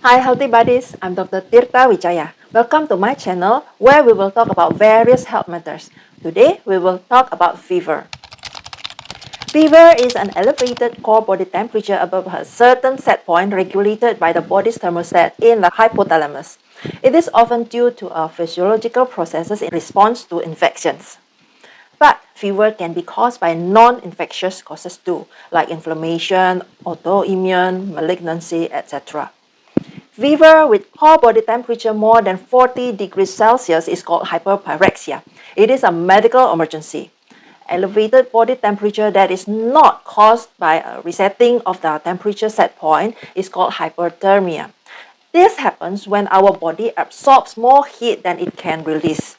Hi Healthy Buddies, I'm Dr. Tirta Wijaya. Welcome to my channel where we will talk about various health matters. Today we will talk about fever. Fever is an elevated core body temperature above a certain set point regulated by the body's thermostat in the hypothalamus. It is often due to physiological processes in response to infections. But fever can be caused by non-infectious causes too, like inflammation, autoimmune, malignancy, etc. Fever with core body temperature more than 40 degrees Celsius is called hyperpyrexia. It is a medical emergency. Elevated body temperature that is not caused by a resetting of the temperature set point is called hyperthermia. This happens when our body absorbs more heat than it can release.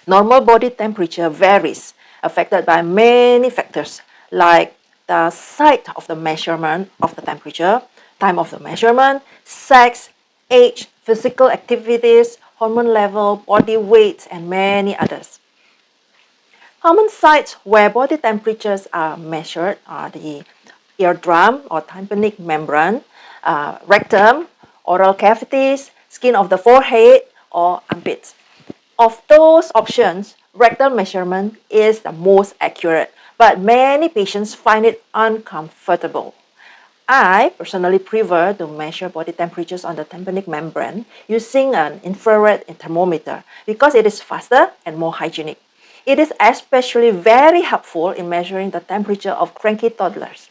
Normal body temperature varies, affected by many factors like the site of the measurement of the temperature, time of the measurement, sex, age, physical activities, hormone level, body weight, and many others. Common sites where body temperatures are measured are the eardrum or tympanic membrane, rectum, oral cavities, skin of the forehead, or armpits. Of those options, rectal measurement is the most accurate, but many patients find it uncomfortable. I personally prefer to measure body temperatures on the tympanic membrane using an infrared thermometer because it is faster and more hygienic. It is especially very helpful in measuring the temperature of cranky toddlers.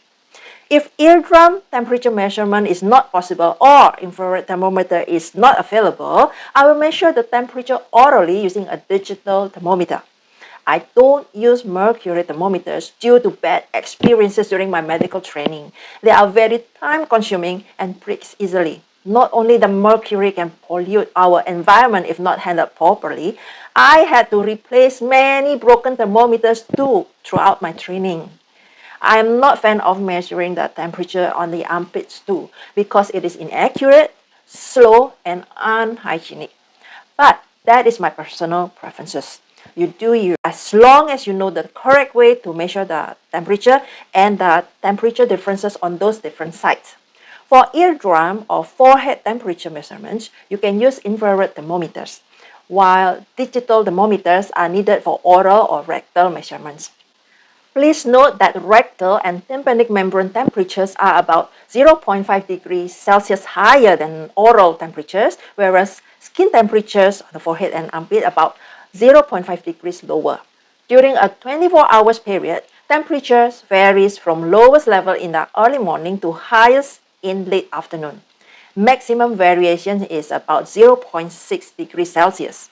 If eardrum temperature measurement is not possible or infrared thermometer is not available, I will measure the temperature orally using a digital thermometer. I don't use mercury thermometers due to bad experiences during my medical training. They are very time consuming and breaks easily. Not only the mercury can pollute our environment if not handled properly, I had to replace many broken thermometers too throughout my training. I am not a fan of measuring the temperature on the armpits too because it is inaccurate, slow, and unhygienic. But that is my personal preferences. You do you as long as you know the correct way to measure the temperature and the temperature differences on those different sites. For eardrum or forehead temperature measurements, you can use infrared thermometers, while digital thermometers are needed for oral or rectal measurements. Please note that rectal and tympanic membrane temperatures are about 0.5 degrees Celsius higher than oral temperatures, whereas skin temperatures on the forehead and armpit about 0.5 degrees lower. During a 24 hours period, temperatures varies from lowest level in the early morning to highest in late afternoon. Maximum variation is about 0.6 degrees Celsius.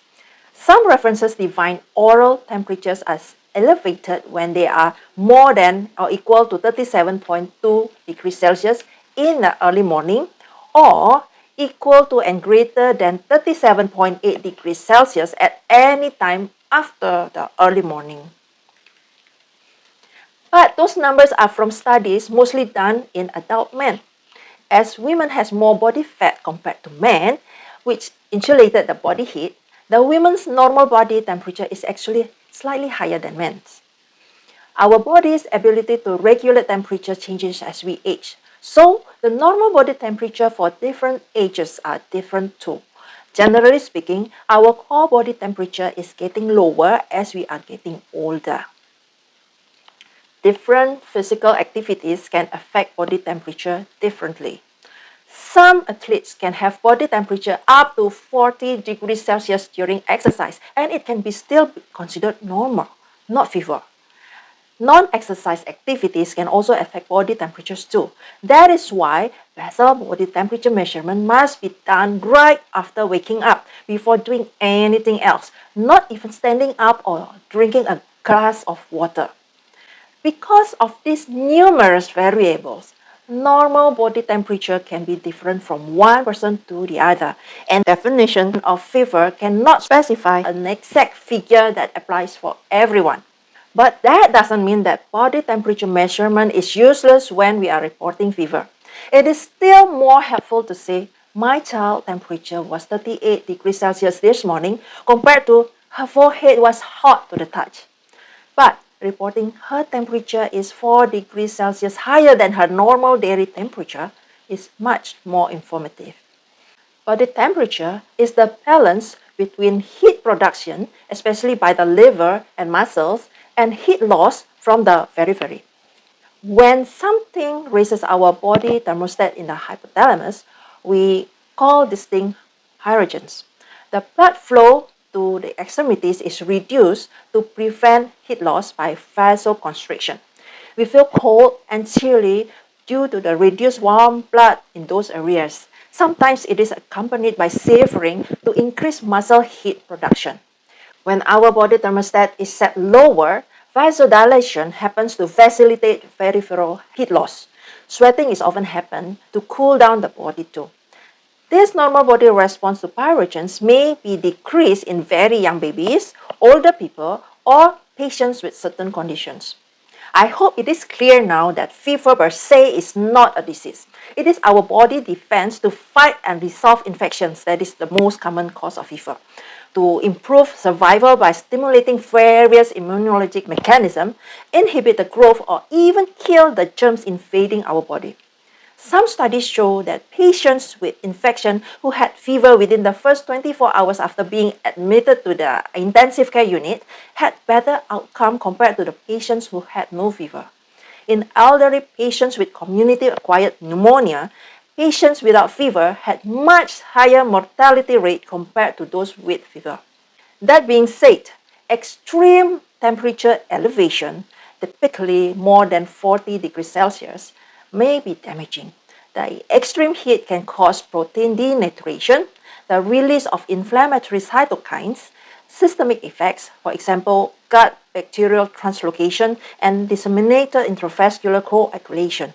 Some references define oral temperatures as elevated when they are more than or equal to 37.2 degrees Celsius in the early morning or equal to and greater than 37.8 degrees Celsius at any time after the early morning. But those numbers are from studies mostly done in adult men. As women has more body fat compared to men, which insulated the body heat, the women's normal body temperature is actually slightly higher than men's. Our body's ability to regulate temperature changes as we age. So, the normal body temperature for different ages are different too. Generally speaking, our core body temperature is getting lower as we are getting older. Different physical activities can affect body temperature differently. Some athletes can have body temperature up to 40 degrees Celsius during exercise, and it can be still considered normal, not fever. Non-exercise activities can also affect body temperatures too. That is why basal body temperature measurement must be done right after waking up, before doing anything else, not even standing up or drinking a glass of water. Because of these numerous variables, normal body temperature can be different from one person to the other, and definition of fever cannot specify an exact figure that applies for everyone. But that doesn't mean that body temperature measurement is useless when we are reporting fever. It is still more helpful to say, my child temperature was 38 degrees Celsius this morning compared to her forehead was hot to the touch. But reporting her temperature is 4 degrees Celsius higher than her normal daily temperature is much more informative. Body temperature is the balance between heat production, especially by the liver and muscles, and heat loss from the periphery. When something raises our body thermostat in the hypothalamus, we call this thing pyrogens. The blood flow to the extremities is reduced to prevent heat loss by vasoconstriction. We feel cold and chilly due to the reduced warm blood in those areas. Sometimes it is accompanied by shivering to increase muscle heat production. When our body thermostat is set lower, vasodilation happens to facilitate peripheral heat loss. Sweating is often happen to cool down the body too. This normal body response to pyrogens may be decreased in very young babies, older people, or patients with certain conditions. I hope it is clear now that fever per se is not a disease. It is our body defense to fight and resolve infections that is the most common cause of fever. To improve survival by stimulating various immunologic mechanisms, inhibit the growth, or even kill the germs invading our body. Some studies show that patients with infection who had fever within the first 24 hours after being admitted to the intensive care unit had better outcome compared to the patients who had no fever. In elderly patients with community-acquired pneumonia, patients without fever had much higher mortality rate compared to those with fever. That being said, extreme temperature elevation, typically more than 40 degrees Celsius, may be damaging. The extreme heat can cause protein denaturation, the release of inflammatory cytokines, systemic effects, for example, gut bacterial translocation and disseminated intravascular coagulation.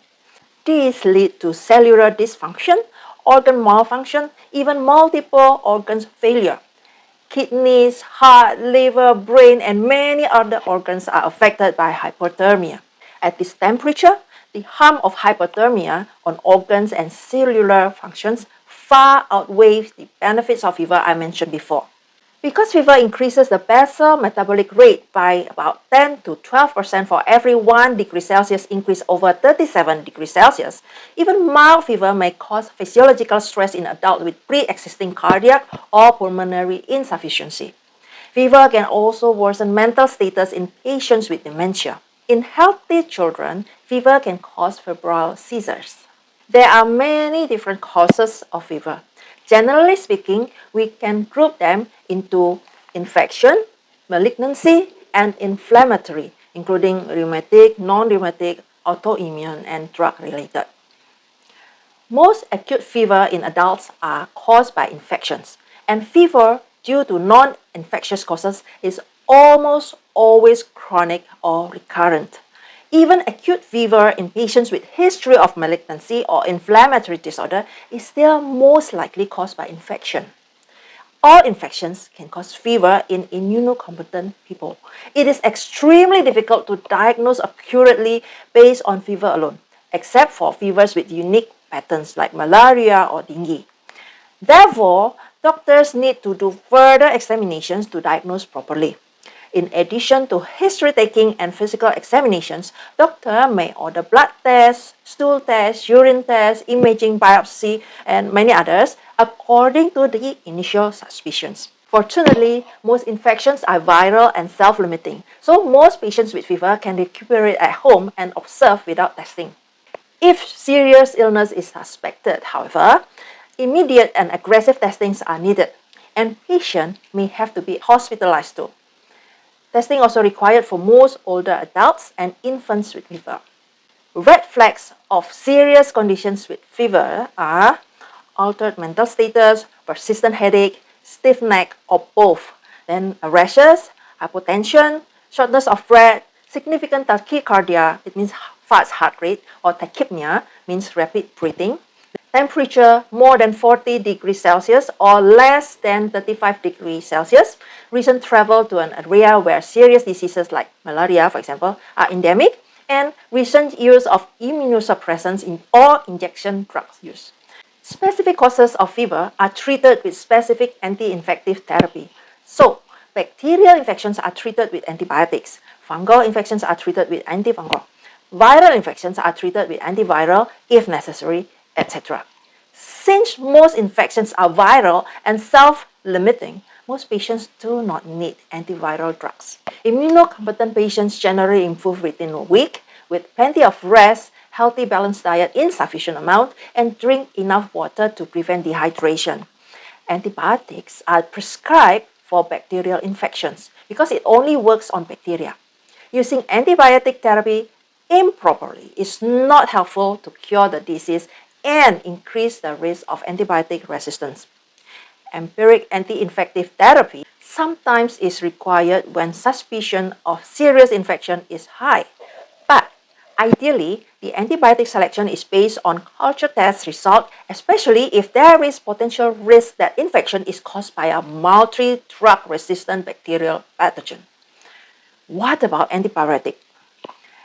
These lead to cellular dysfunction, organ malfunction, even multiple organ failure. Kidneys, heart, liver, brain, and many other organs are affected by hypothermia. At this temperature, the harm of hypothermia on organs and cellular functions far outweighs the benefits of fever I mentioned before. Because fever increases the basal metabolic rate by about 10 to 12% for every 1 degree Celsius increase over 37 degrees Celsius, even mild fever may cause physiological stress in adults with pre-existing cardiac or pulmonary insufficiency. Fever can also worsen mental status in patients with dementia. In healthy children, fever can cause febrile seizures. There are many different causes of fever. Generally speaking, we can group them into infection, malignancy, and inflammatory, including rheumatic, non-rheumatic, autoimmune, and drug-related. Most acute fever in adults are caused by infections, and fever due to non-infectious causes is almost always chronic or recurrent. Even acute fever in patients with history of malignancy or inflammatory disorder is still most likely caused by infection. All infections can cause fever in immunocompetent people. It is extremely difficult to diagnose accurately based on fever alone, except for fevers with unique patterns like malaria or dengue. Therefore, doctors need to do further examinations to diagnose properly. In addition to history taking and physical examinations, doctor may order blood tests, stool tests, urine tests, imaging, biopsy, and many others according to the initial suspicions. Fortunately, most infections are viral and self-limiting, so most patients with fever can recuperate at home and observe without testing. If serious illness is suspected, however, immediate and aggressive testings are needed, and patients may have to be hospitalized too. Testing also required for most older adults and infants with fever. Red flags of serious conditions with fever are altered mental status, persistent headache, stiff neck, or both. Then rashes, hypotension, shortness of breath, significant tachycardia, it means fast heart rate, or tachypnea, means rapid breathing. Temperature more than 40 degrees Celsius or less than 35 degrees Celsius. Recent travel to an area where serious diseases like malaria, for example, are endemic. And recent use of immunosuppressants or injection drugs use. Specific causes of fever are treated with specific anti-infective therapy. So, bacterial infections are treated with antibiotics. Fungal infections are treated with antifungal. Viral infections are treated with antiviral if necessary, etc. Since most infections are viral and self-limiting, most patients do not need antiviral drugs. Immunocompetent patients generally improve within a week with plenty of rest, healthy balanced diet in sufficient amount, and drink enough water to prevent dehydration. Antibiotics are prescribed for bacterial infections because it only works on bacteria. Using antibiotic therapy improperly is not helpful to cure the disease and increase the risk of antibiotic resistance. Empiric anti-infective therapy sometimes is required when suspicion of serious infection is high. But ideally, the antibiotic selection is based on culture test result, especially if there is potential risk that infection is caused by a multi-drug resistant bacterial pathogen. What about antibiotic?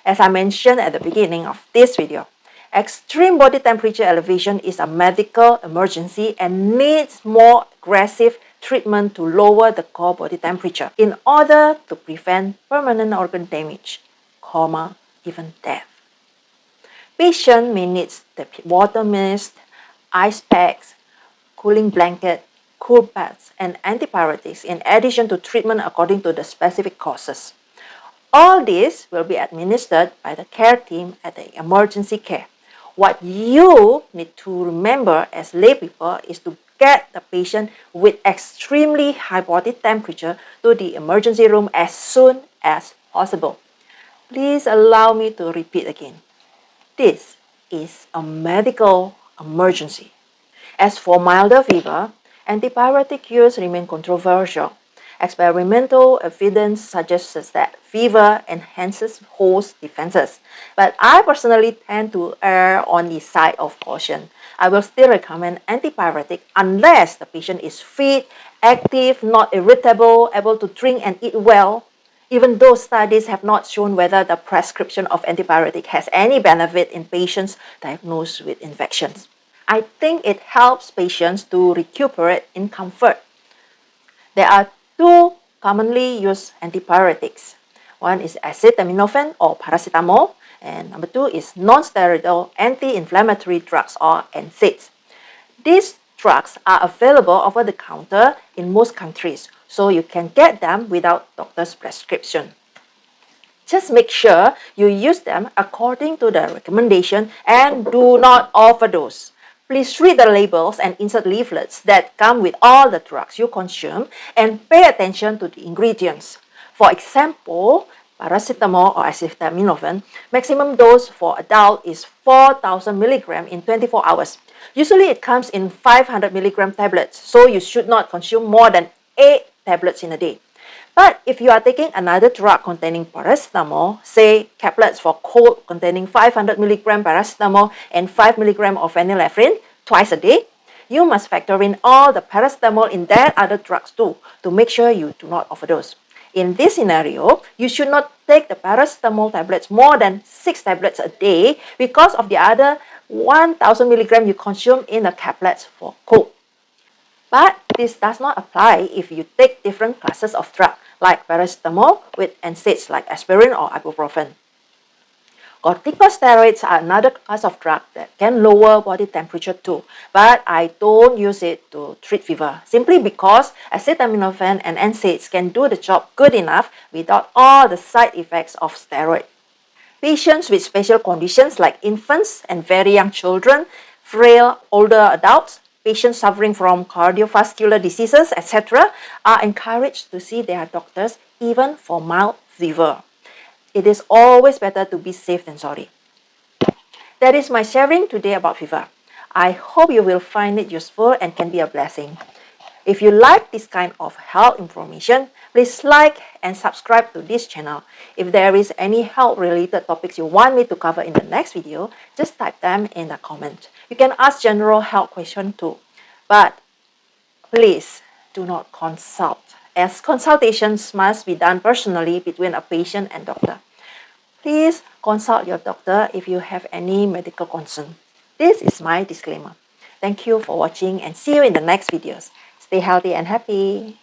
As I mentioned at the beginning of this video, extreme body temperature elevation is a medical emergency and needs more aggressive treatment to lower the core body temperature in order to prevent permanent organ damage, even death. Patient may need the water mist, ice packs, cooling blanket, cool baths, and antibiotics in addition to treatment according to the specific causes. All this will be administered by the care team at the emergency care. What you need to remember as laypeople is to get the patient with extremely high body temperature to the emergency room as soon as possible. Please allow me to repeat again. This is a medical emergency. As for milder fever, antibiotic use remains controversial. Experimental evidence suggests that fever enhances host defenses, but I personally tend to err on the side of caution. I will still recommend antibiotic unless the patient is fit, active, not irritable, able to drink and eat well. Even though studies have not shown whether the prescription of antibiotic has any benefit in patients diagnosed with infections. I think it helps patients to recuperate in comfort. There are two commonly used antibiotics. One is acetaminophen or paracetamol, and number two is non-steroidal anti-inflammatory drugs or NSAIDs. These drugs are available over the counter in most countries, so you can get them without doctor's prescription. Just make sure you use them according to the recommendation and do not overdose. Please read the labels and insert leaflets that come with all the drugs you consume and pay attention to the ingredients. For example, paracetamol or acetaminophen, maximum dose for adult is 4,000 mg in 24 hours. Usually it comes in 500 mg tablets, so you should not consume more than 8 tablets in a day. But if you are taking another drug containing paracetamol, say caplets for cold containing 500 mg paracetamol and 5 mg of phenylephrine twice a day, you must factor in all the paracetamol in that other drugs too to make sure you do not overdose. In this scenario, you should not take the paracetamol tablets more than 6 tablets a day because of the other 1,000 mg you consume in the caplets for cold. But this does not apply if you take different classes of drug, like paracetamol with NSAIDs like aspirin or ibuprofen. Corticosteroids are another class of drug that can lower body temperature too, but I don't use it to treat fever, simply because acetaminophen and NSAIDs can do the job good enough without all the side effects of steroid. Patients with special conditions like infants and very young children, frail older adults, patients suffering from cardiovascular diseases, etc., are encouraged to see their doctors even for mild fever. It is always better to be safe than sorry. That is my sharing today about fever. I hope you will find it useful and can be a blessing. If you like this kind of health information, please like and subscribe to this channel. If there is any health-related topics you want me to cover in the next video, just type them in the comment. You can ask general health questions too. But please do not consult, as consultations must be done personally between a patient and doctor. Please consult your doctor if you have any medical concern. This is my disclaimer. Thank you for watching and see you in the next videos. Stay healthy and happy.